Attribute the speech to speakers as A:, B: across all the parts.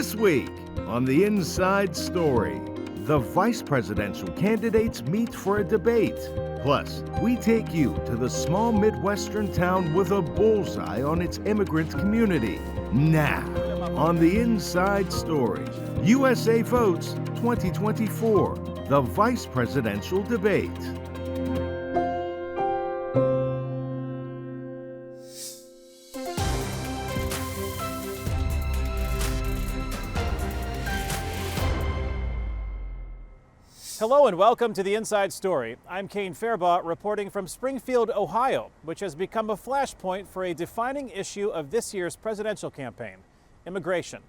A: This week on The Inside Story, the vice presidential candidates meet for a debate. Plus, we take you to the small Midwestern town with a bullseye on its immigrant community. Now, on The Inside Story, USA Votes 2024, the vice presidential debate.
B: Hello and welcome to The Inside Story. I'm Kane Fairbaugh reporting from Springfield, Ohio, which has become a flashpoint for a defining issue of this year's presidential campaign, immigration.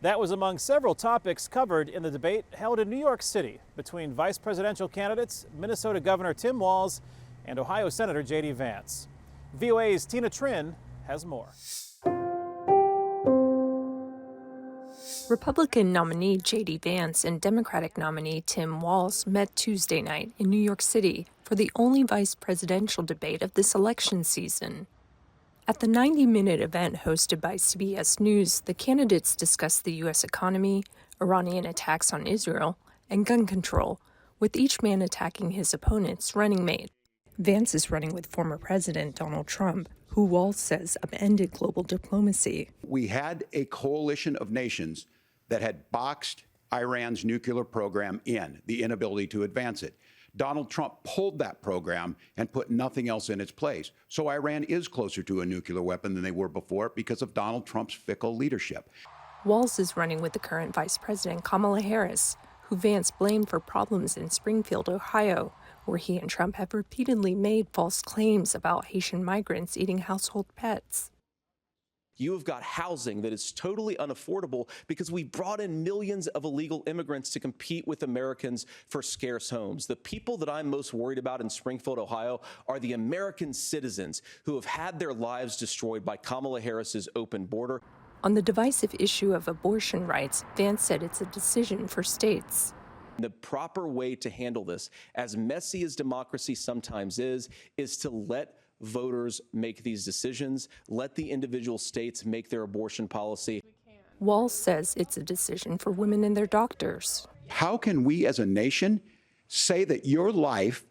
B: That was among several topics covered in the debate held in New York City between vice presidential candidates Minnesota Governor Tim Walz and Ohio Senator J.D. Vance. VOA's Tina Trin has more.
C: Republican nominee J.D. Vance and Democratic nominee Tim Walz met Tuesday night in New York City for the only vice presidential debate of this election season. At the 90-minute event hosted by CBS News, the candidates discussed the U.S. economy, Iranian attacks on Israel, and gun control, with each man attacking his opponent's running mate. Vance is running with former President Donald Trump, who Walz says upended global diplomacy.
D: We had a coalition of nations that had boxed Iran's nuclear program in, the inability to advance it. Donald Trump pulled that program and put nothing else in its place. So Iran is closer to a nuclear weapon than they were before because of Donald Trump's fickle leadership.
C: Walz is running with the current Vice President Kamala Harris, who Vance blamed for problems in Springfield, Ohio, where he and Trump have repeatedly made false claims about Haitian migrants eating household pets.
E: You have got housing that is totally unaffordable because we brought in millions of illegal immigrants to compete with Americans for scarce homes. The people that I'm most worried about in Springfield, Ohio, are the American citizens who have had their lives destroyed by Kamala Harris's open border.
C: On the divisive issue of abortion rights, Vance said it's a decision for states.
E: The proper way to handle this, as messy as democracy sometimes is to let voters make these decisions, let the individual states make their abortion policy.
C: Walz says it's a decision for women and their doctors.
D: How can we as a nation say that your life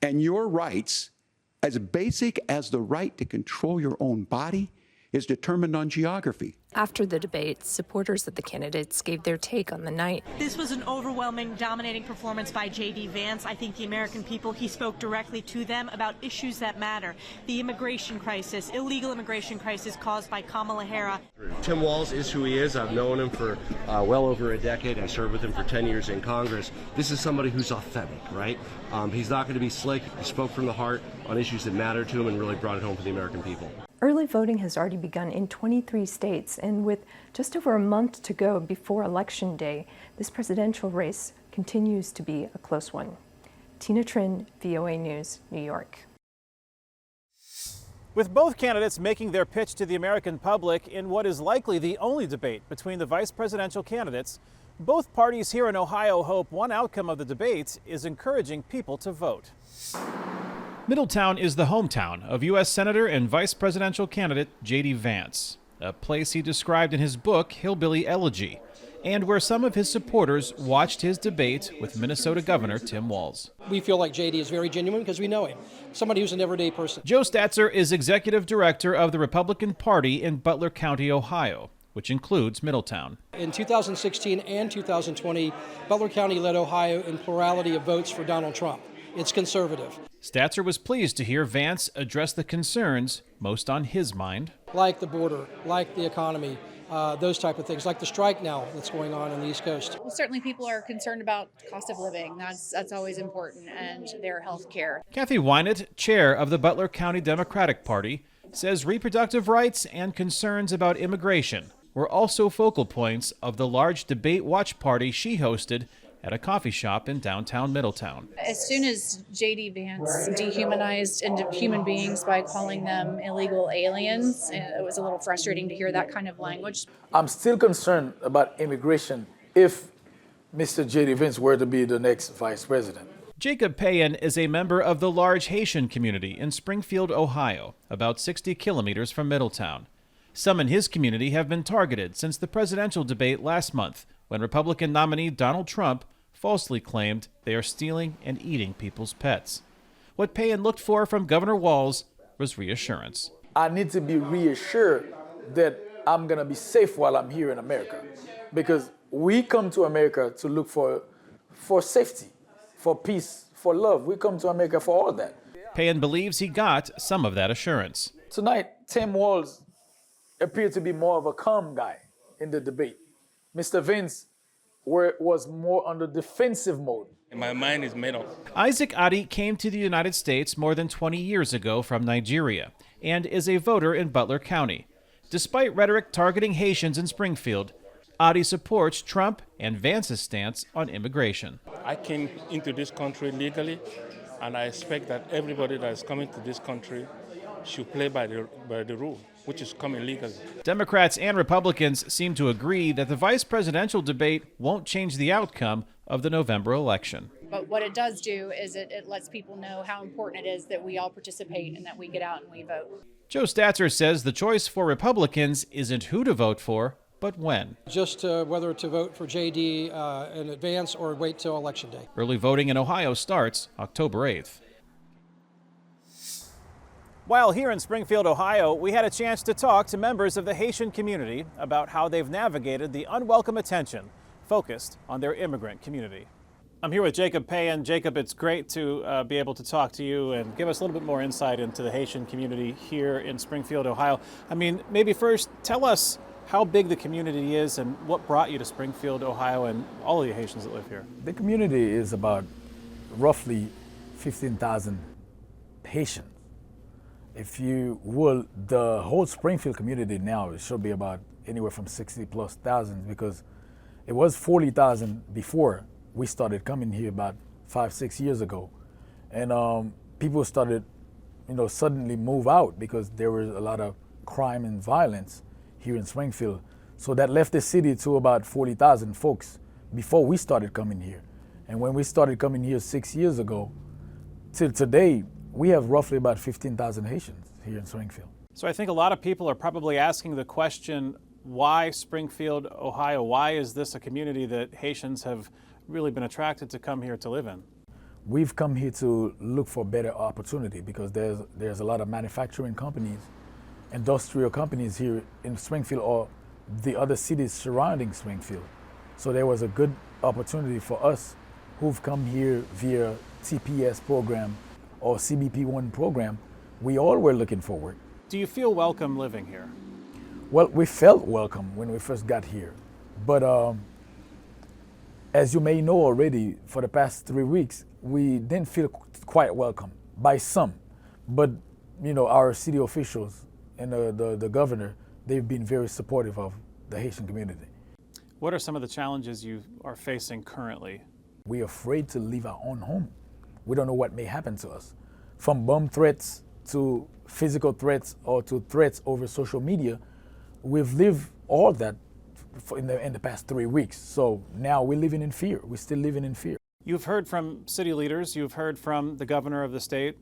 D: and your rights, as basic as the right to control your own body, is determined on geography?
C: After the debate, supporters of the candidates gave their take on the night.
F: This was an overwhelming, dominating performance by J.D. Vance. I think the American people, he spoke directly to them about issues that matter. The immigration crisis, illegal immigration crisis caused by Kamala Harris.
G: Tim Walz is who he is. I've known him for well over a decade. I served with him for 10 years in Congress. This is somebody who's authentic, right? He's not going to be slick. He spoke from the heart on issues that matter to him and really brought it home for the American people.
C: Early voting has already begun in 23 states, and with just over a month to go before Election Day, this presidential race continues to be a close one. Tina Trin, VOA News, New York.
B: With both candidates making their pitch to the American public in what is likely the only debate between the vice presidential candidates, both parties here in Ohio hope one outcome of the debate is encouraging people to vote. Middletown is the hometown of U.S. Senator and Vice Presidential candidate J.D. Vance, a place he described in his book, Hillbilly Elegy, and where some of his supporters watched his debate with Minnesota Governor Tim Walz.
H: We feel like J.D. is very genuine because we know him, somebody who's an everyday person.
B: Joe Statzer is executive director of the Republican Party in Butler County, Ohio, which includes Middletown.
H: In 2016 and 2020, Butler County led Ohio in plurality of votes for Donald Trump. It's conservative.
B: Statzer was pleased to hear Vance address the concerns most on his mind.
H: Like the border, like the economy, those type of things, like the strike now that's going on the East Coast.
I: Well, certainly people are concerned about cost of living. That's always important, and their health care.
B: Kathy Wynett, chair of the Butler County Democratic Party, says reproductive rights and concerns about immigration were also focal points of the large debate watch party she hosted at a coffee shop in downtown Middletown.
I: As soon as J.D. Vance dehumanized human beings by calling them illegal aliens, it was a little frustrating to hear that kind of language.
J: I'm still concerned about immigration if Mr. J.D. Vance were to be the next vice president.
B: Jacob Payan is a member of the large Haitian community in Springfield, Ohio, about 60 kilometers from Middletown. Some in his community have been targeted since the presidential debate last month, when Republican nominee Donald Trump falsely claimed they are stealing and eating people's pets. What Payan looked for from Governor Walz was reassurance.
J: I need to be reassured that I'm going to be safe while I'm here in America, because we come to America to look for safety, for peace, for love. We come to America for all that.
B: Payan believes he got some of that assurance.
J: Tonight, Tim Walz appeared to be more of a calm guy in the debate. Mr. Vance was more on the defensive mode.
K: My mind is made up.
B: Isaac Adi came to the United States more than 20 years ago from Nigeria and is a voter in Butler County. Despite rhetoric targeting Haitians in Springfield, Adi supports Trump and Vance's stance on immigration.
K: I came into this country legally, and I expect that everybody that is coming to this country should play by the rule, which is coming legally.
B: Democrats and Republicans seem to agree that the vice presidential debate won't change the outcome of the November election.
I: But what it does do is it lets people know how important it is that we all participate and that we get out and we vote.
B: Joe Statzer says the choice for Republicans isn't who to vote for, but when.
H: Just whether to vote for JD in advance or wait till Election Day.
B: Early voting in Ohio starts October 8th. While here in Springfield, Ohio, we had a chance to talk to members of the Haitian community about how they've navigated the unwelcome attention focused on their immigrant community. I'm here with Jacob Payan. Jacob, it's great to be able to talk to you and give us a little bit more insight into the Haitian community here in Springfield, Ohio. I mean, maybe first tell us how big the community is and what brought you to Springfield, Ohio, and all of the Haitians that live here.
J: The community is about roughly 15,000 Haitians. If you will, the whole Springfield community now, it should be about anywhere from 60+ thousand, because it was 40,000 before we started coming here about 5-6 years ago. And people started, suddenly move out because there was a lot of crime and violence here in Springfield. So that left the city to about 40,000 folks before we started coming here. And when we started coming here 6 years ago, till today, we have roughly about 15,000 Haitians here in Springfield.
B: So I think a lot of people are probably asking the question, why Springfield, Ohio? Why is this a community that Haitians have really been attracted to come here to live in?
J: We've come here to look for better opportunity because there's a lot of manufacturing companies, industrial companies here in Springfield or the other cities surrounding Springfield. So there was a good opportunity for us who've come here via TPS program or CBP1 program. We all were looking forward.
B: Do you feel welcome living here?
J: Well, we felt welcome when we first got here. But as you may know already, for the past 3 weeks, we didn't feel quite welcome by some. But, our city officials and the governor, they've been very supportive of the Haitian community.
B: What are some of the challenges you are facing currently?
J: We're afraid to leave our own home. We don't know what may happen to us. From bomb threats to physical threats or to threats over social media, we've lived all that in the past 3 weeks. So now we're living in fear. We're still living in fear.
B: You've heard from city leaders, you've heard from the governor of the state.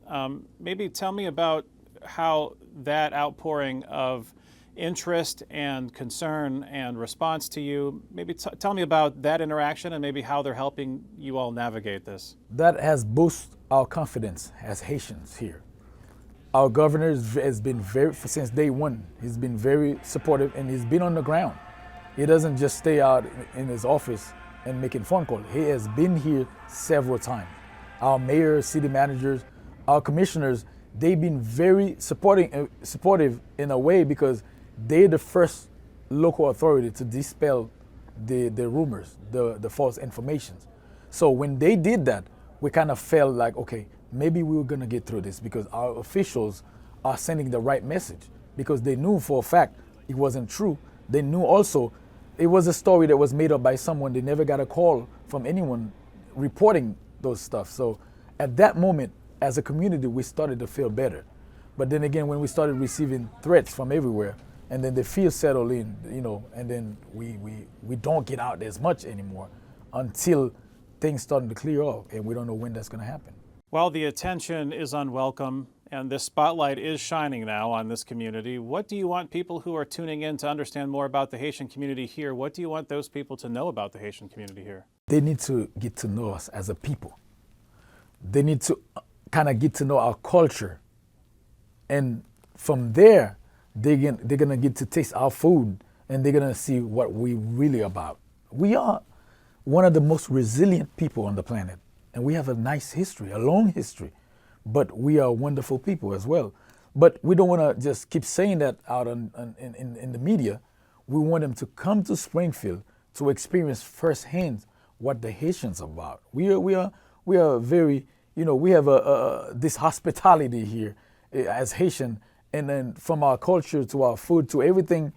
B: Maybe tell me about how that outpouring of interest and concern and response to you, maybe tell me about that interaction and maybe how they're helping you all navigate this.
J: That has boosted our confidence as Haitians here. Our governor has been since day one, he's been very supportive and he's been on the ground. He doesn't just stay out in his office and making phone calls. He has been here several times. Our mayor, city managers, our commissioners, they've been very supportive in a way because they're the first local authority to dispel the rumors, the false informations. So when they did that, we kind of felt like, okay, maybe we were gonna get through this because our officials are sending the right message because they knew for a fact it wasn't true. They knew also it was a story that was made up by someone. They never got a call from anyone reporting those stuff. So at that moment, as a community, we started to feel better. But then again, when we started receiving threats from everywhere, and then the fear settled in, and then we don't get out as much anymore until things started to clear up, and we don't know when that's gonna happen.
B: While the attention is unwelcome And this spotlight is shining now on this community. What do you want people who are tuning in to understand more about the Haitian community here? What do you want those people to know about the Haitian community here?
J: They need to get to know us as a people. They need to kind of get to know our culture. And from there, they're gonna get to taste our food, and they're gonna see what we really about. We are one of the most resilient people on the planet, and we have a nice history, a long history, but we are wonderful people as well. But we don't want to just keep saying that out in the media. We want them to come to Springfield to experience firsthand what the Haitians are about. We are very, we have this hospitality here as Haitian, and then from our culture to our food to everything,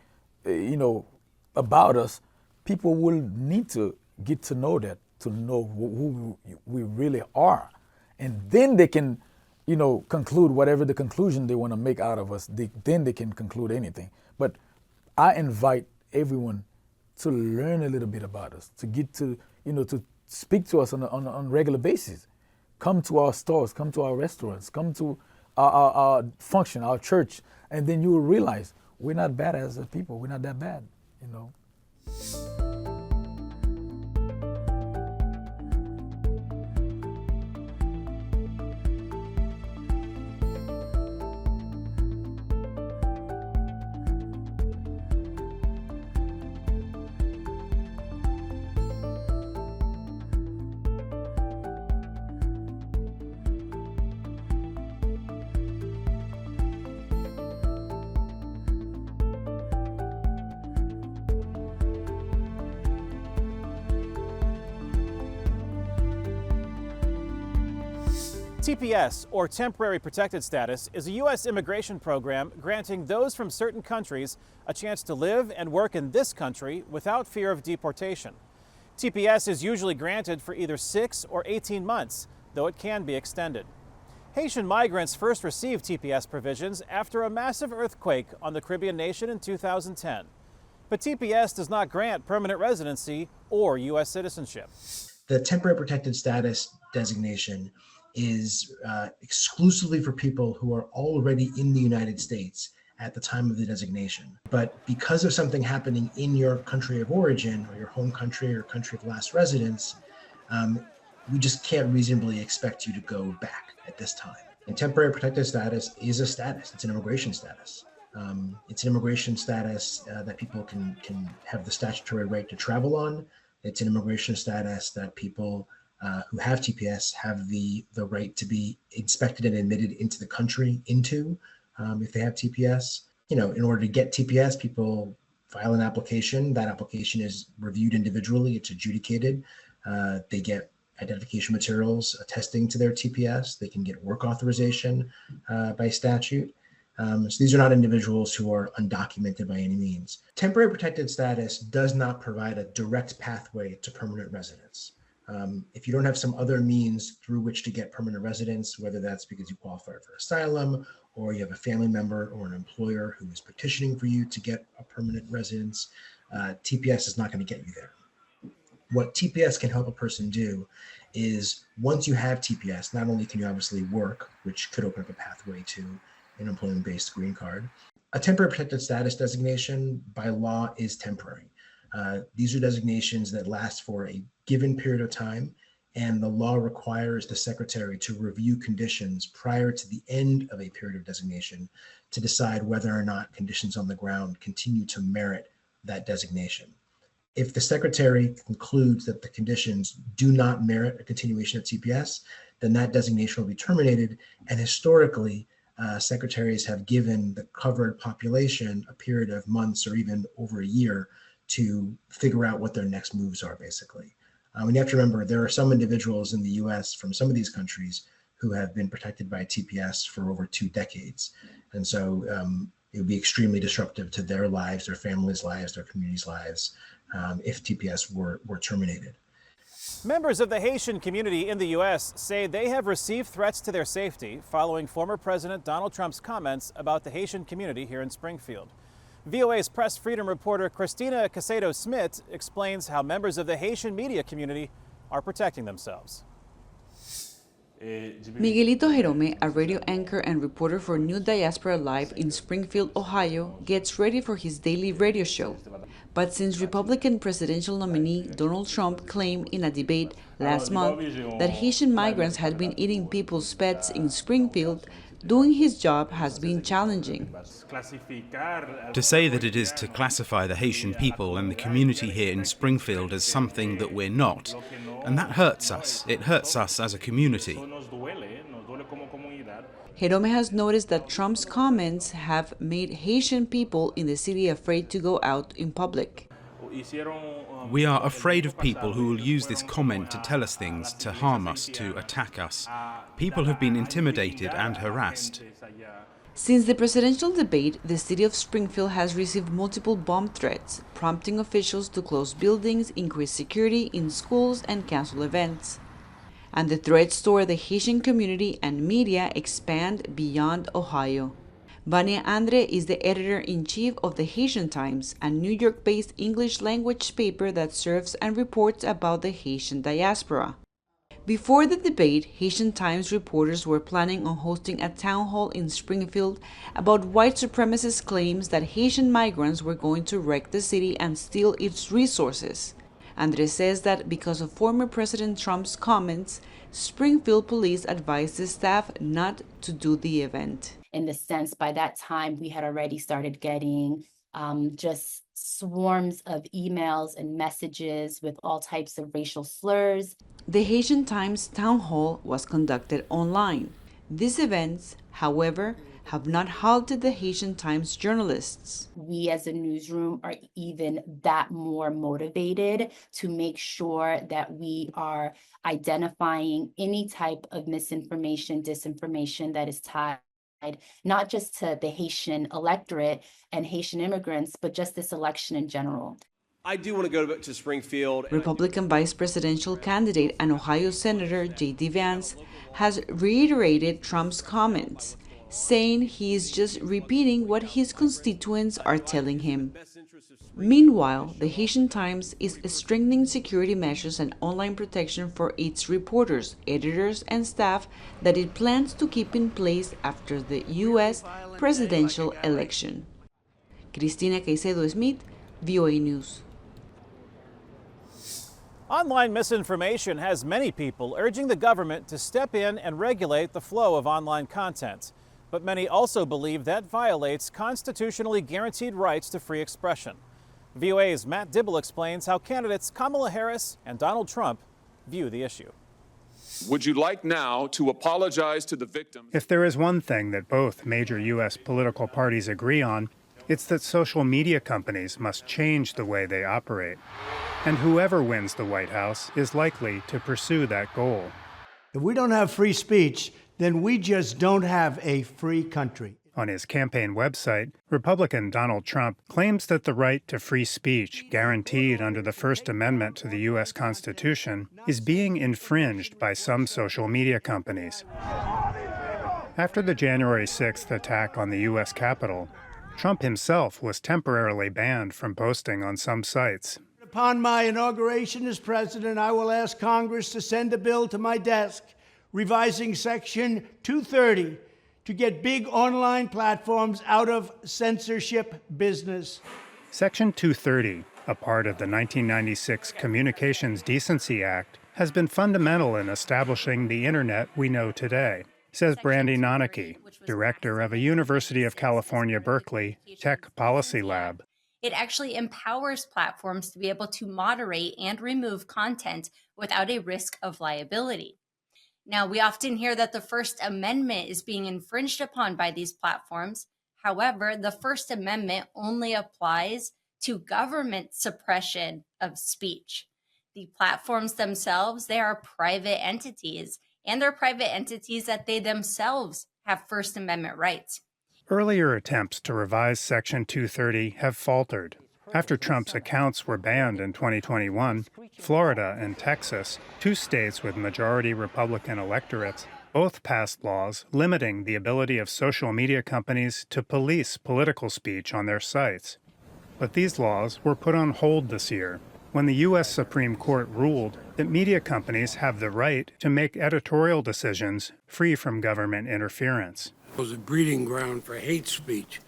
J: about us, people will need to get to know that, to know who we really are. And then they can, conclude whatever the conclusion they want to make out of us. Then they can conclude anything. But I invite everyone to learn a little bit about us, to get to, to speak to us on a regular basis. Come to our stores, come to our restaurants, come to our function, our church, and then you will realize we're not bad as a people. We're not that bad,
B: TPS, or Temporary Protected Status, is a U.S. immigration program granting those from certain countries a chance to live and work in this country without fear of deportation. TPS is usually granted for either 6 or 18 months, though it can be extended. Haitian migrants first received TPS provisions after a massive earthquake on the Caribbean nation in 2010. But TPS does not grant permanent residency or U.S. citizenship.
L: The temporary protected status designation is exclusively for people who are already in the United States at the time of the designation. But because of something happening in your country of origin, or your home country or country of last residence, we just can't reasonably expect you to go back at this time. And temporary protected status is a status. It's an immigration status. It's an immigration status that people can have the statutory right to travel on. It's an immigration status that people who have TPS have the right to be inspected and admitted into the country if they have TPS. In order to get TPS, people file an application. That application is reviewed individually. It's adjudicated. They get identification materials attesting to their TPS. They can get work authorization by statute. So these are not individuals who are undocumented by any means. Temporary protected status does not provide a direct pathway to permanent residence. If you don't have some other means through which to get permanent residence, whether that's because you qualify for asylum, or you have a family member or an employer who is petitioning for you to get a permanent residence, TPS is not going to get you there. What TPS can help a person do is, once you have TPS, not only can you obviously work, which could open up a pathway to an employment-based green card. A temporary protected status designation by law is temporary. These are designations that last for a given period of time, and the law requires the secretary to review conditions prior to the end of a period of designation to decide whether or not conditions on the ground continue to merit that designation. If the secretary concludes that the conditions do not merit a continuation of TPS, then that designation will be terminated. And historically, secretaries have given the covered population a period of months or even over a year to figure out what their next moves are, basically. And you have to remember, there are some individuals in the US from some of these countries who have been protected by TPS for over 2 decades. And so it would be extremely disruptive to their lives, their families' lives, their communities' lives, if TPS were terminated.
B: Members of the Haitian community in the U.S. say they have received threats to their safety following former President Donald Trump's comments about the Haitian community here in Springfield. VOA's press freedom reporter Christina Casedo-Smith explains how members of the Haitian media community are protecting themselves.
M: Miguelito Jerome, a radio anchor and reporter for New Diaspora Live in Springfield, Ohio, gets ready for his daily radio show. But since Republican presidential nominee Donald Trump claimed in a debate last month that Haitian migrants had been eating people's pets in Springfield, doing his job has been challenging.
N: To say that it is to classify the Haitian people and the community here in Springfield as something that we're not, and that hurts us. It hurts us as a community.
M: Jerome has noticed that Trump's comments have made Haitian people in the city afraid to go out in public.
N: We are afraid of people who will use this comment to tell us things, to harm us, to attack us. People have been intimidated and harassed.
M: Since the presidential debate, the city of Springfield has received multiple bomb threats, prompting officials to close buildings, increase security in schools, and cancel events. And the threats toward the Haitian community and media expand beyond Ohio. Vania Andre is the editor-in-chief of the Haitian Times, a New York-based English-language paper that serves and reports about the Haitian diaspora. Before the debate, Haitian Times reporters were planning on hosting a town hall in Springfield about white supremacist claims that Haitian migrants were going to wreck the city and steal its resources. Andre says that because of former President Trump's comments, Springfield police advised the staff not to do the event.
O: In the sense, by that time, we had already started getting just swarms of emails and messages with all types of racial slurs.
M: The Haitian Times town hall was conducted online. These events, however, have not halted the Haitian Times journalists.
O: We as a newsroom are even that more motivated to make sure that we are identifying any type of misinformation, disinformation that is tied not just to the Haitian electorate and Haitian immigrants, but just this election in general.
E: I do want to go to Springfield.
M: Republican vice presidential candidate and Ohio Senator J.D. Vance has reiterated Trump's comments, saying he is just repeating what his constituents are telling him. Meanwhile, the Haitian Times is strengthening security measures and online protection for its reporters, editors, and staff that it plans to keep in place after the U.S. presidential election. Cristina Caicedo-Smith, VOA News.
B: Online misinformation has many people urging the government to step in and regulate the flow of online content. But many also believe that violates constitutionally guaranteed rights to free expression. VOA's Matt Dibble explains how candidates Kamala Harris and Donald Trump view the issue.
P: Would you like now to apologize to the victims?
Q: If there is one thing that both major U.S. political parties agree on, it's that social media companies must change the way they operate. And whoever wins the White House is likely to pursue that goal.
R: If we don't have free speech, then we just don't have a free country.
Q: On his campaign website, Republican Donald Trump claims that the right to free speech, guaranteed under the First Amendment to the U.S. Constitution, is being infringed by some social media companies. After the January 6th attack on the U.S. Capitol, Trump himself was temporarily banned from posting on some sites.
R: Upon my inauguration as president, I will ask Congress to send a bill to my desk revising Section 230 to get big online platforms out of censorship business.
Q: Section 230, a part of the 1996 Communications Decency Act, has been fundamental in establishing the Internet we know today, says Brandy Noneke, director of a University of California, Berkeley Tech Policy Lab.
S: It actually empowers platforms to be able to moderate and remove content without a risk of liability. Now, we often hear that the First Amendment is being infringed upon by these platforms. However, the First Amendment only applies to government suppression of speech. The platforms themselves, they are private entities, and they're private entities that they themselves have First Amendment rights.
Q: Earlier attempts to revise Section 230 have faltered. After Trump's accounts were banned in 2021, Florida and Texas, two states with majority Republican electorates, both passed laws limiting the ability of social media companies to police political speech on their sites. But these laws were put on hold this year. when the U.S. Supreme Court ruled that media companies have the right to make editorial decisions free from government interference.
T: It was a breeding ground for hate speech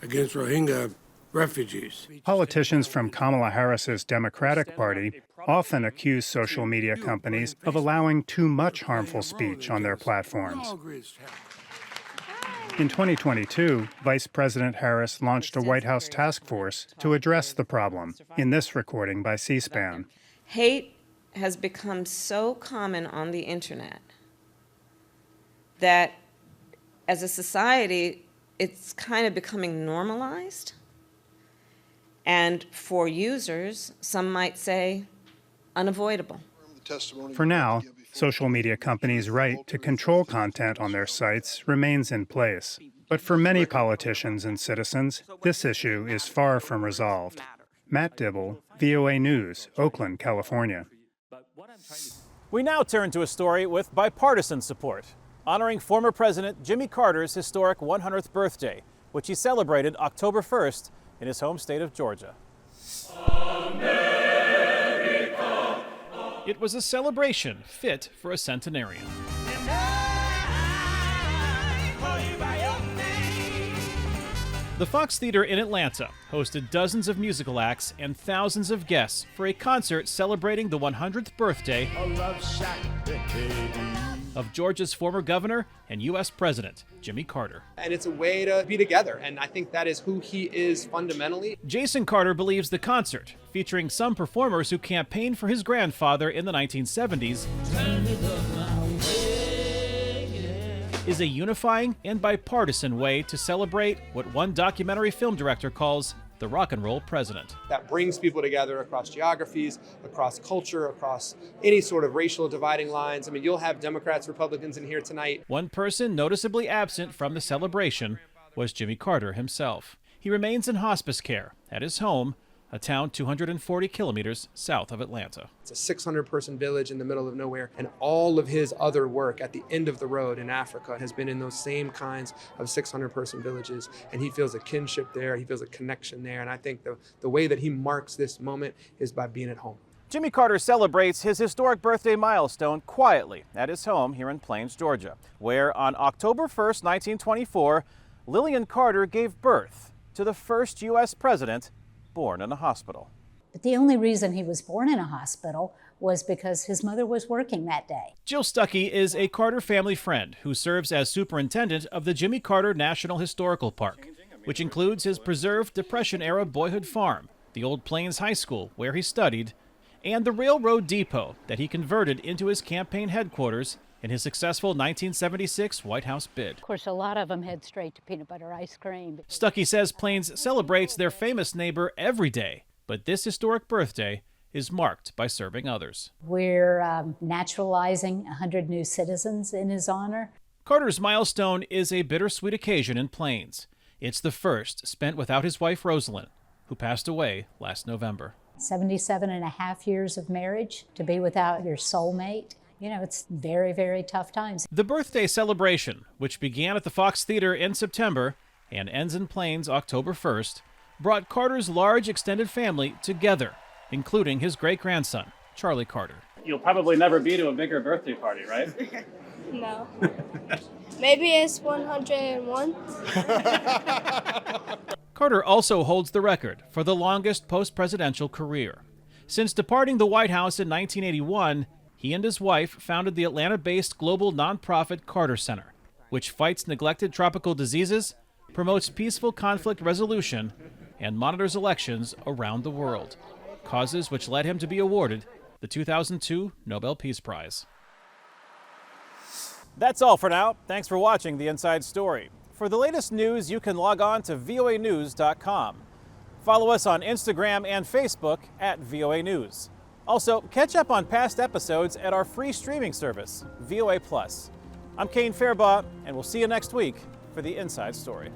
T: against Rohingya refugees.
Q: Politicians from Kamala Harris's Democratic Party often accuse social media companies of allowing too much harmful speech on their platforms. In 2022, Vice President Harris launched a White House task force to address the problem, in this recording by C-SPAN.
U: Hate has become so common on the internet that as a society, it's kind of becoming normalized. And for users, some might say unavoidable.
Q: For now, social media companies' right to control content on their sites remains in place. But for many politicians and citizens, this issue is far from resolved. Matt Dibble, VOA News, Oakland, California.
B: We now turn to a story with bipartisan support, honoring former President Jimmy Carter's historic 100th birthday, which he celebrated October 1st in his home state of Georgia. It was a celebration fit for a centenarian. The Fox Theater in Atlanta hosted dozens of musical acts and thousands of guests for a concert celebrating the 100th birthday of Georgia's former governor and U.S. President, Jimmy Carter.
V: And it's a way to be together, and I think that is who he is fundamentally.
B: Jason Carter believes the concert, featuring some performers who campaigned for his grandfather in the 1970s, is a unifying and bipartisan way to celebrate what one documentary film director calls the rock and roll president.
V: That brings people together across geographies, across culture, across any sort of racial dividing lines. I mean, you'll have Democrats, Republicans in here tonight.
B: One person noticeably absent from the celebration was Jimmy Carter himself. He remains in hospice care at his home, a town 240 kilometers south of Atlanta.
V: It's a 600-person village in the middle of nowhere, and all of his other work at the end of the road in Africa has been in those same kinds of 600-person villages, and he feels a kinship there, he feels a connection there, and I think the way that he marks this moment is by being at home.
B: Jimmy Carter celebrates his historic birthday milestone quietly at his home here in Plains, Georgia, where on October 1st, 1924, Lillian Carter gave birth to the first U.S. president born in a hospital.
W: But the only reason he was born in a hospital was because his mother was working that day.
B: Jill Stuckey is a Carter family friend who serves as superintendent of the Jimmy Carter National Historical Park, which includes his preserved Depression-era boyhood farm, the old Plains High School where he studied, and the railroad depot that he converted into his campaign headquarters in his successful 1976 White House bid.
W: Of course, a lot of them head straight to peanut butter ice cream.
B: Stuckey says Plains celebrates their famous neighbor every day, but this historic birthday is marked by serving others.
W: We're naturalizing 100 new citizens in his honor.
B: Carter's milestone is a bittersweet occasion in Plains. It's the first spent without his wife Rosalind, who passed away last November.
W: 77 and a half years of marriage, to be without your soulmate. You know, it's very, very tough times.
B: The birthday celebration, which began at the Fox Theater in September and ends in Plains October 1st, brought Carter's large extended family together, including his great-grandson, Charlie Carter.
X: You'll probably never be to a bigger birthday party, right?
Y: No. Maybe it's 101.
B: Carter also holds the record for the longest post-presidential career. Since departing the White House in 1981, he and his wife founded the Atlanta-based global nonprofit Carter Center, which fights neglected tropical diseases, promotes peaceful conflict resolution, and monitors elections around the world, causes which led him to be awarded the 2002 Nobel Peace Prize. That's all for now. Thanks for watching The Inside Story. For the latest news, you can log on to voanews.com. Follow us on Instagram and Facebook at VOA News. Also, catch up on past episodes at our free streaming service, VOA Plus. I'm Kane Fairbaugh, and we'll see you next week for The Inside Story.